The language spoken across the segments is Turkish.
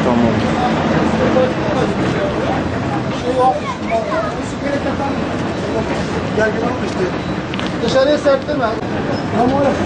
Tamam. Gel işte. Dışarıya serptirme. Ama orası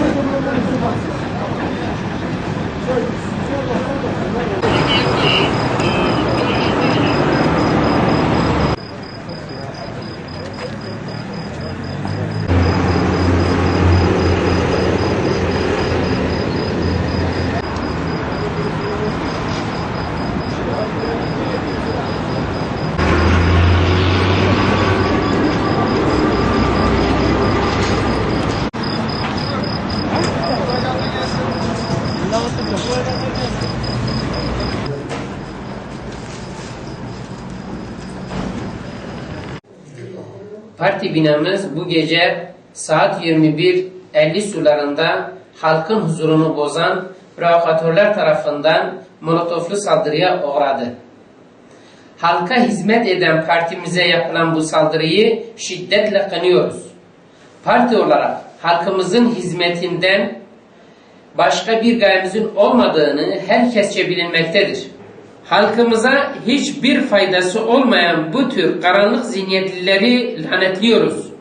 Parti binamız bu gece saat 21:50 sularında halkın huzurunu bozan provokatörler tarafından molotoflu saldırıya uğradı. Halka hizmet eden partimize yapılan bu saldırıyı şiddetle kınıyoruz. Parti olarak halkımızın hizmetinden başka bir gayemizin olmadığını herkesçe bilinmektedir. Halkımıza hiçbir faydası olmayan bu tür karanlık zihniyetlileri lanetliyoruz.